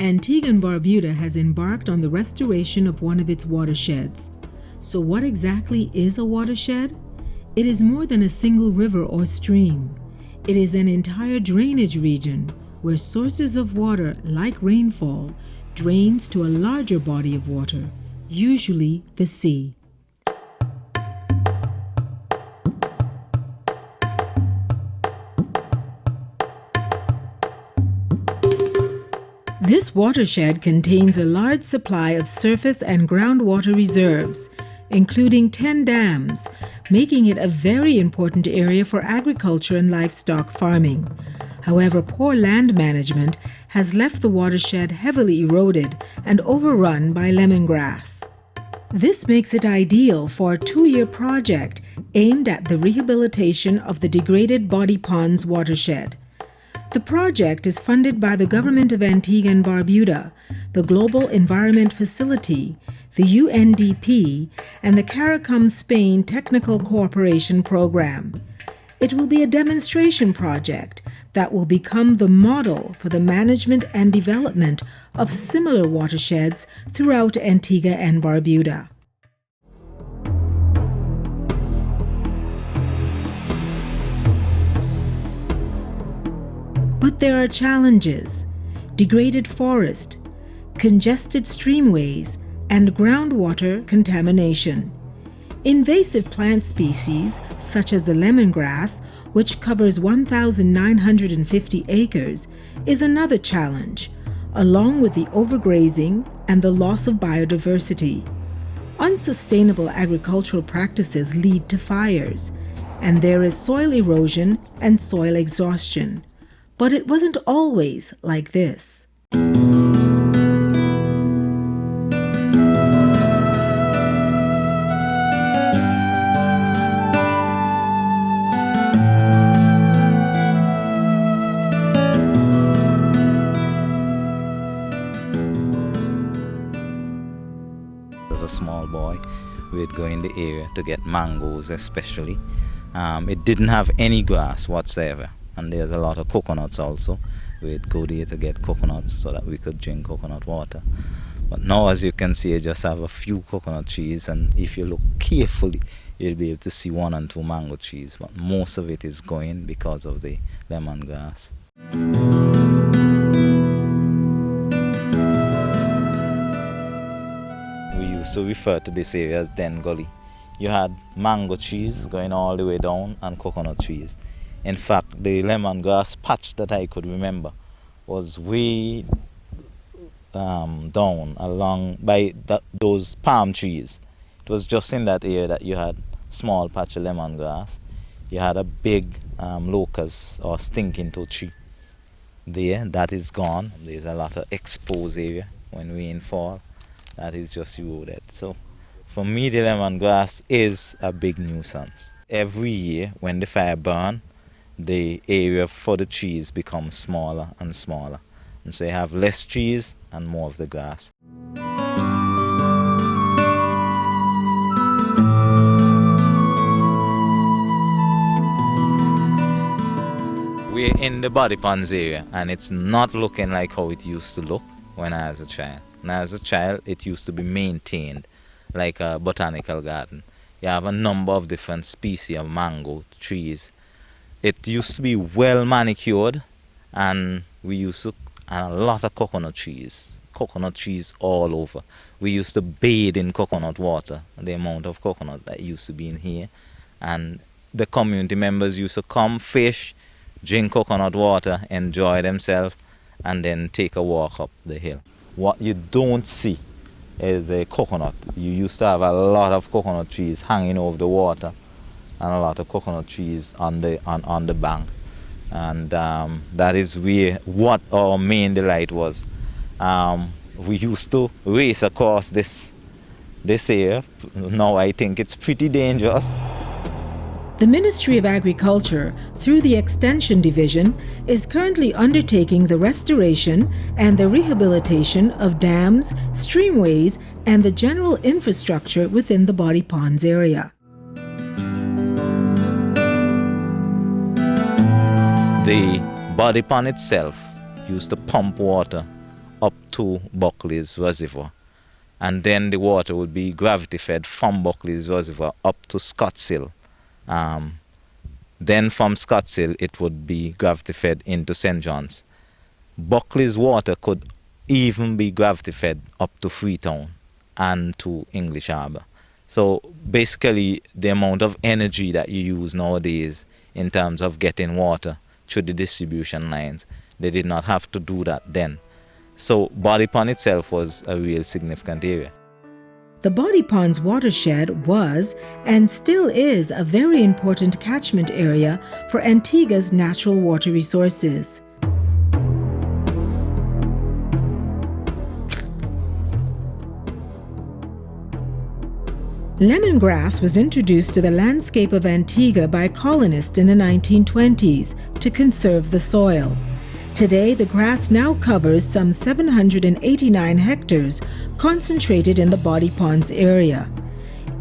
Antigua and Barbuda has embarked on the restoration of one of its watersheds. So what exactly is a watershed? It is more than a single river or stream. It is an entire drainage region where sources of water, like rainfall, drains to a larger body of water, usually the sea. This watershed contains a large supply of surface and groundwater reserves, including 10 dams, making it a very important area for agriculture and livestock farming. However, poor land management has left the watershed heavily eroded and overrun by lemongrass. This makes it ideal for a 2-year project aimed at the rehabilitation of the degraded Body Ponds watershed. The project is funded by the Government of Antigua and Barbuda, the Global Environment Facility, the UNDP, and the CARICOM Spain Technical Cooperation Program. It will be a demonstration project that will become the model for the management and development of similar watersheds throughout Antigua and Barbuda. But there are challenges: degraded forest, congested streamways, and groundwater contamination. Invasive plant species, such as the lemongrass, which covers 1,950 acres, is another challenge, along with the overgrazing and the loss of biodiversity. Unsustainable agricultural practices lead to fires, and there is soil erosion and soil exhaustion. But it wasn't always like this. As a small boy, we'd go in the area to get mangoes especially. It didn't have any grass whatsoever. And there's a lot of coconuts also. We'd go there to get coconuts so that we could drink coconut water. But now, as you can see, I just have a few coconut trees, and if you look carefully, you'll be able to see 1 and 2 mango trees. But most of it is going because of the lemongrass. We used to refer to this area as Den Gully. You had mango trees going all the way down and coconut trees. In fact, the lemongrass patch that I could remember was way down along by those palm trees. It was just in that area that you had small patch of lemongrass. You had a big locust or stinking toe tree there. That is gone. There's a lot of exposed area when rain fall. That is just eroded. So for me, the lemongrass is a big nuisance. Every year when the fire burns, the area for the trees becomes smaller and smaller. And so you have less trees and more of the grass. We're in the Body Ponds area, and it's not looking like how it used to look when I was a child. When I was a child, it used to be maintained like a botanical garden. You have a number of different species of mango trees. It used to be well manicured, and a lot of coconut trees all over. We used to bathe in coconut water, the amount of coconut that used to be in here. And the community members used to come, fish, drink coconut water, enjoy themselves, and then take a walk up the hill. What you don't see is the coconut. You used to have a lot of coconut trees hanging over the water, and a lot of coconut trees on the bank, and that is what our main delight was. We used to race across this area. Now I think it's pretty dangerous. The Ministry of Agriculture, through the Extension Division, is currently undertaking the restoration and the rehabilitation of dams, streamways, and the general infrastructure within the Body Ponds area. The Body Pond itself used to pump water up to Buckley's Reservoir. And then the water would be gravity fed from Buckley's Reservoir up to Scottshill. Then from Scottshill it would be gravity fed into St. John's. Buckley's water could even be gravity fed up to Freetown and to English Harbour. So basically the amount of energy that you use nowadays in terms of getting water through the distribution lines, they did not have to do that then. So Body Pond itself was a real significant area. The Body Ponds watershed was and still is a very important catchment area for Antigua's natural water resources. Lemongrass was introduced to the landscape of Antigua by colonists in the 1920s to conserve the soil. Today, the grass now covers some 789 hectares, concentrated in the Body Ponds area.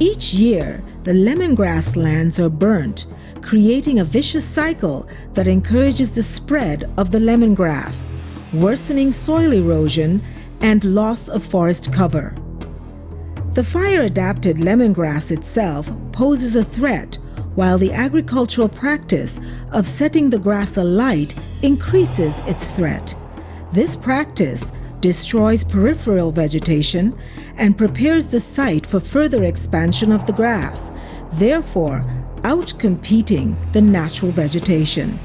Each year, the lemongrass lands are burnt, creating a vicious cycle that encourages the spread of the lemongrass, worsening soil erosion and loss of forest cover. The fire-adapted lemongrass itself poses a threat, while the agricultural practice of setting the grass alight increases its threat. This practice destroys peripheral vegetation and prepares the site for further expansion of the grass, therefore outcompeting the natural vegetation.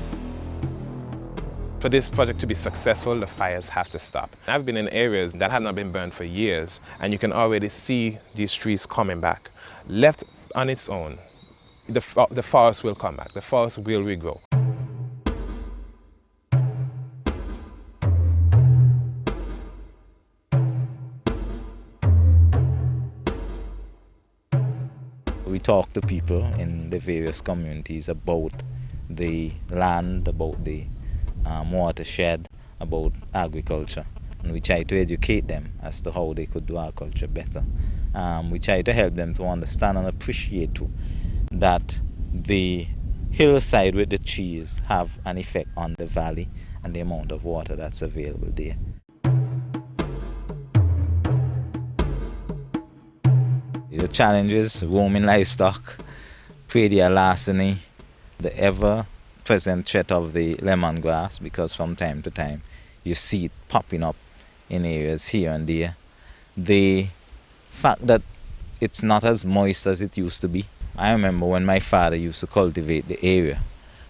For this project to be successful, the fires have to stop. I've been in areas that have not been burned for years, and you can already see these trees coming back. Left on its own, the forest will come back, the forest will regrow. We talk to people in the various communities about the land, about the watershed, about agriculture, and we try to educate them as to how they could do agriculture better. We try to help them to understand and appreciate too that the hillside with the trees have an effect on the valley and the amount of water that's available there. The challenges: roaming livestock, predial larceny, the ever-present threat of the lemongrass, because from time to time you see it popping up in areas here and there. The fact that it's not as moist as it used to be. I remember when my father used to cultivate the area,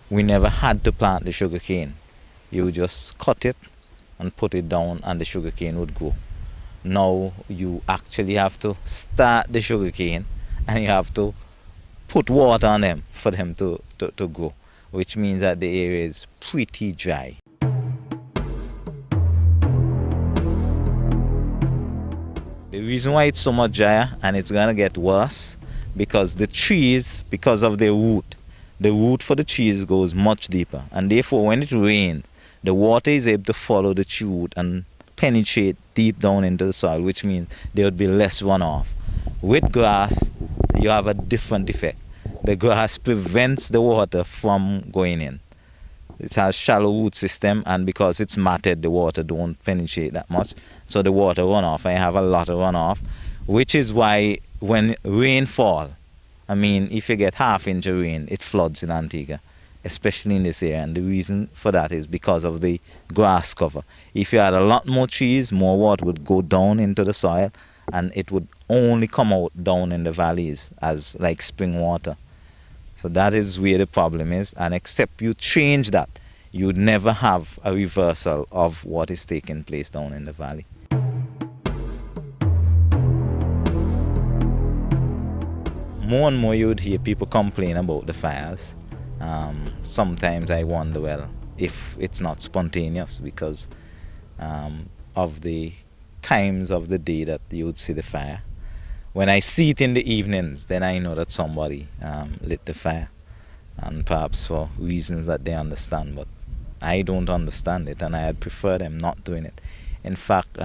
we never had to plant the sugarcane. You would just cut it and put it down and the sugarcane would grow. Now you actually have to start the sugarcane and you have to put water on them for them to grow, which means that the area is pretty dry. The reason why it's so much drier, and it's going to get worse, because the trees, because of their root, the root for the trees goes much deeper, and therefore when it rains, the water is able to follow the tree root and penetrate deep down into the soil, which means there would be less runoff. With grass, you have a different effect. The grass prevents the water from going in. It has shallow root system, and because it's matted, the water don't penetrate that much, so the water run off. I have a lot of runoff, which is why when rain fall, I mean, if you get half-inch of rain, it floods in Antigua, especially in this area, and the reason for that is because of the grass cover. If you had a lot more trees, more water would go down into the soil, and it would only come out down in the valleys as like spring water. So that is where the problem is, and except you change that, you would never have a reversal of what is taking place down in the valley. More and more you would hear people complain about the fires. Sometimes I wonder, well, if it's not spontaneous because of the times of the day that you would see the fire. When I see it in the evenings, then I know that somebody lit the fire, and perhaps for reasons that they understand, but I don't understand it, and I'd prefer them not doing it. In fact,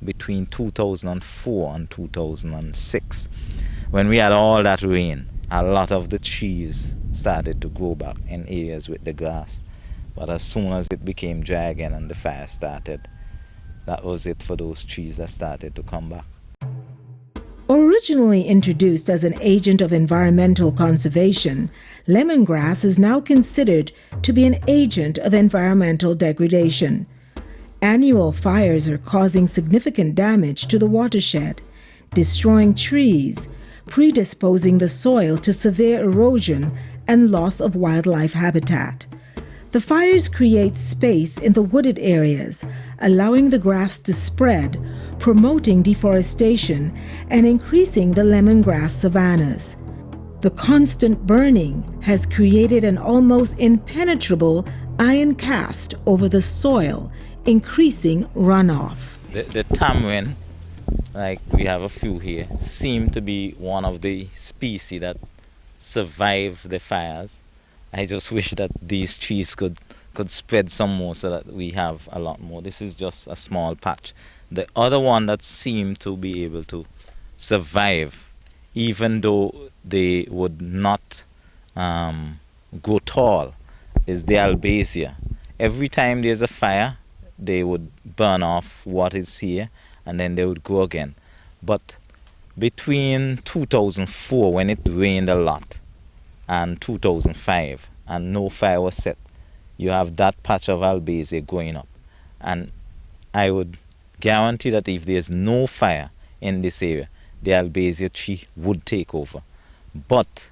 between 2004 and 2006, when we had all that rain, a lot of the trees started to grow back in areas with the grass. But as soon as it became dry again and the fire started, that was it for those trees that started to come back. Originally introduced as an agent of environmental conservation, lemongrass is now considered to be an agent of environmental degradation. Annual fires are causing significant damage to the watershed, destroying trees, predisposing the soil to severe erosion and loss of wildlife habitat. The fires create space in the wooded areas, allowing the grass to spread, promoting deforestation and increasing the lemongrass savannas. The constant burning has created an almost impenetrable iron cast over the soil, increasing runoff. The tamarind, like we have a few here, seem to be one of the species that survive the fires. I just wish that these trees could spread some more so that we have a lot more. This is just a small patch. The other one that seemed to be able to survive, even though they would not grow tall, is the albizia. Every time there's a fire, they would burn off what is here and then they would grow again. But between 2004, when it rained a lot, and 2005, and no fire was set, you have that patch of albizia going up. And I would guarantee that if there's no fire in this area, the albizia tree would take over. But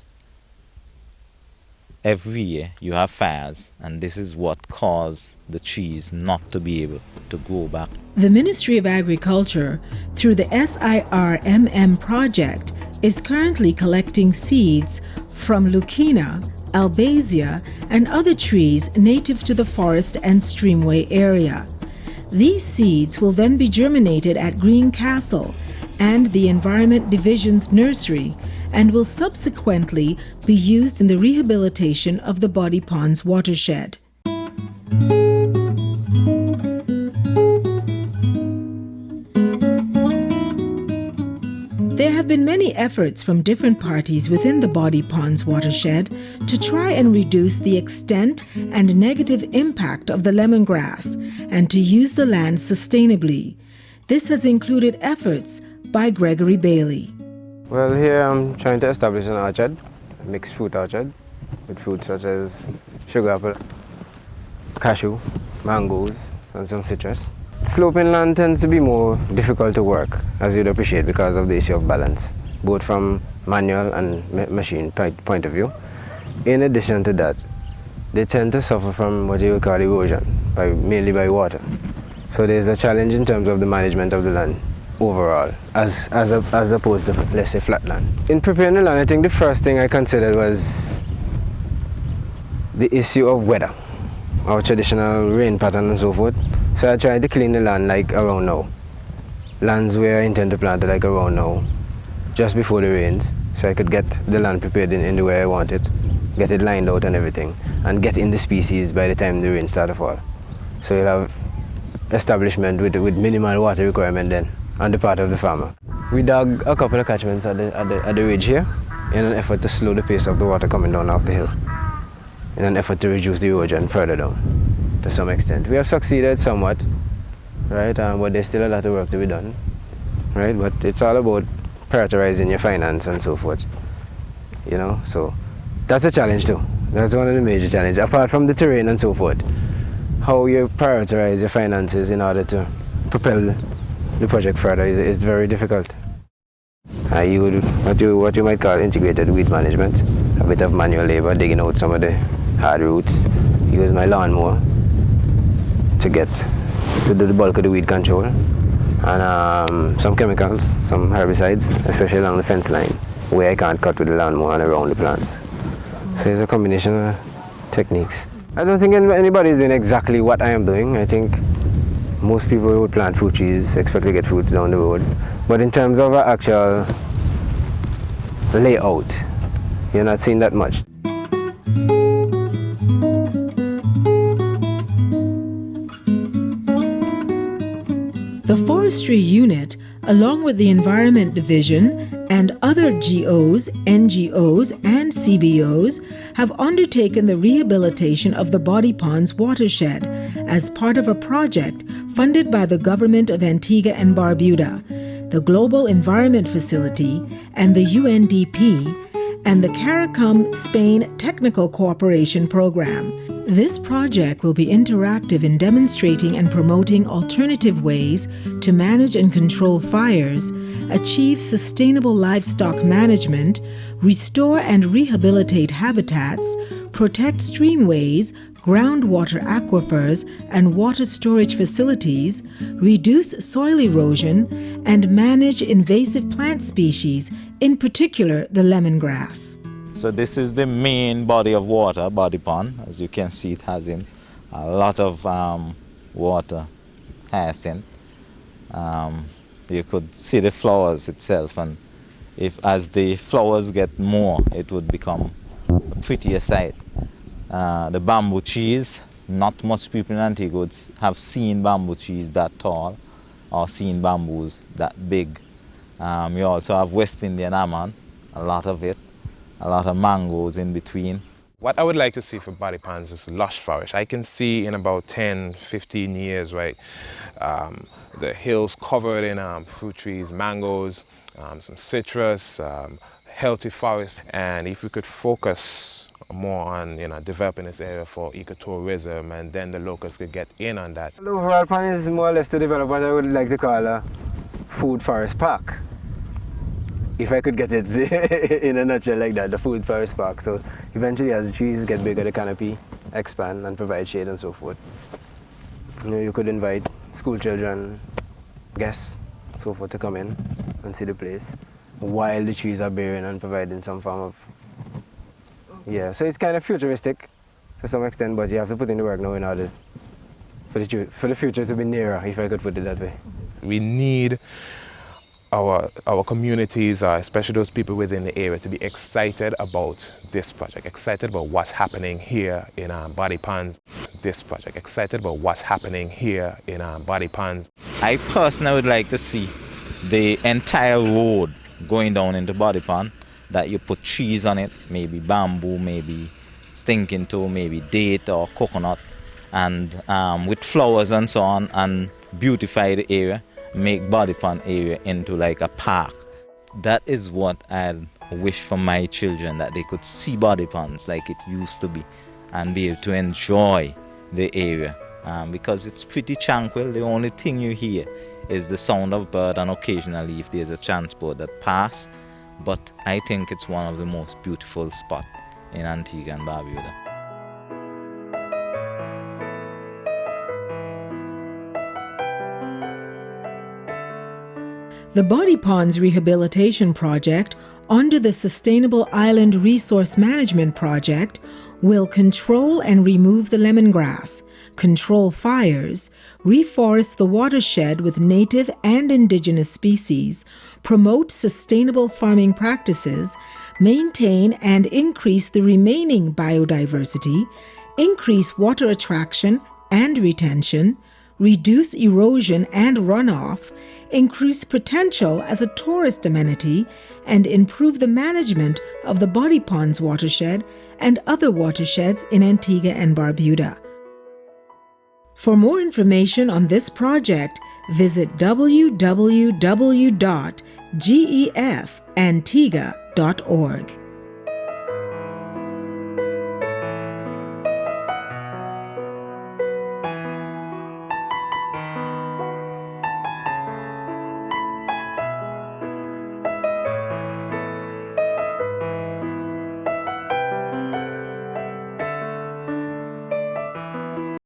every year you have fires, and this is what caused the trees not to be able to grow back. The Ministry of Agriculture, through the SIRMM project, is currently collecting seeds from Leucaena, albizia, and other trees native to the forest and streamway area. These seeds will then be germinated at Green Castle and the Environment Division's nursery and will subsequently be used in the rehabilitation of the Body Ponds watershed. There have been many efforts from different parties within the Body Ponds watershed to try and reduce the extent and negative impact of the lemongrass and to use the land sustainably. This has included efforts by Gregory Bailey. Well, here I'm trying to establish an orchard, a mixed fruit orchard, with fruits such as sugar apple, cashew, mangoes, and some citrus. Sloping land tends to be more difficult to work, as you'd appreciate, because of the issue of balance, both from manual and machine point of view. In addition to that, they tend to suffer from what you would call erosion, mainly by water. So there's a challenge in terms of the management of the land overall, as opposed to, let's say, flat land. In preparing the land, I think the first thing I considered was the issue of weather, our traditional rain pattern and so forth. So I tried to clean the land like around now. Lands where I intend to plant it like around now, just before the rains, so I could get the land prepared in the way I want it, get it lined out and everything, and get in the species by the time the rains start to fall. So you'll have establishment with minimal water requirement then on the part of the farmer. We dug a couple of catchments at the ridge here in an effort to slow the pace of the water coming down off the hill, in an effort to reduce the erosion further down to some extent. We have succeeded somewhat, right? But there's still a lot of work to be done, right? But it's all about prioritizing your finance and so forth, you know? So that's a challenge too. That's one of the major challenges, apart from the terrain and so forth. How you prioritize your finances in order to propel the project further is very difficult. You would what you might call integrated weed management, a bit of manual labor, digging out some of the hard roots. Use my lawnmower to get to do the bulk of the weed control, and some chemicals, some herbicides, especially along the fence line where I can't cut with the lawnmower and around the plants. So it's a combination of techniques. I don't think anybody is doing exactly what I am doing. I think most people would plant fruit trees, expect to get fruits down the road. But in terms of actual layout, you're not seeing that much. The Forestry Unit, along with the Environment Division and other GOs, NGOs, and CBOs, have undertaken the rehabilitation of the Body Ponds watershed as part of a project funded by the government of Antigua and Barbuda, the Global Environment Facility, and the UNDP, and the CARICOM Spain Technical Cooperation Program. This project will be interactive in demonstrating and promoting alternative ways to manage and control fires, achieve sustainable livestock management, restore and rehabilitate habitats, protect streamways, groundwater aquifers, and water storage facilities, reduce soil erosion, and manage invasive plant species, in particular the lemongrass. So this is the main body of water, body pond. As you can see, it has in a lot of water hyacinth. You could see the flowers itself, and as the flowers get more, it would become a prettier sight. The bamboo trees, not much people in Antigua have seen bamboo trees that tall or seen bamboos that big. You also have West Indian almond, a lot of it, a lot of mangoes in between. What I would like to see for body ponds is lush forest. I can see in about 10, 15 years, right, the hills covered in fruit trees, mangoes, some citrus, healthy forests. And if we could focus more on developing this area for ecotourism, and then the locals could get in on that. The overall plan is more or less to develop what I would like to call a food forest park. If I could get it in a nutshell like that, the food forest park. So eventually as the trees get bigger, the canopy expand and provide shade and so forth. You could invite school children, guests, so forth to come in and see the place while the trees are bearing and providing some form of... Yeah, so it's kind of futuristic to some extent, but you have to put in the work now in order for the future to be nearer, if I could put it that way. We need our communities, especially those people within the area, to be excited about this project, excited about what's happening here in Body Ponds. This project, excited about what's happening here in Body Ponds. I personally would like to see the entire road going down into Body Pond, that you put trees on it, maybe bamboo, maybe stinking toe, maybe date or coconut, and with flowers and so on, and beautify the area, make Body Pond area into like a park. That is what I wish for my children, that they could see Body Ponds like it used to be and be able to enjoy the area, because it's pretty tranquil. The only thing you hear is the sound of bird, and occasionally if there's a transport that pass. But I think it's one of the most beautiful spots in Antigua and Barbuda. The Body Ponds Rehabilitation Project, under the Sustainable Island Resource Management Project, will control and remove the lemongrass, control fires, reforest the watershed with native and indigenous species, promote sustainable farming practices, maintain and increase the remaining biodiversity, increase water attraction and retention, reduce erosion and runoff, increase potential as a tourist amenity, and improve the management of the Body Ponds watershed and other watersheds in Antigua and Barbuda. For more information on this project, visit www.gefantigua.org.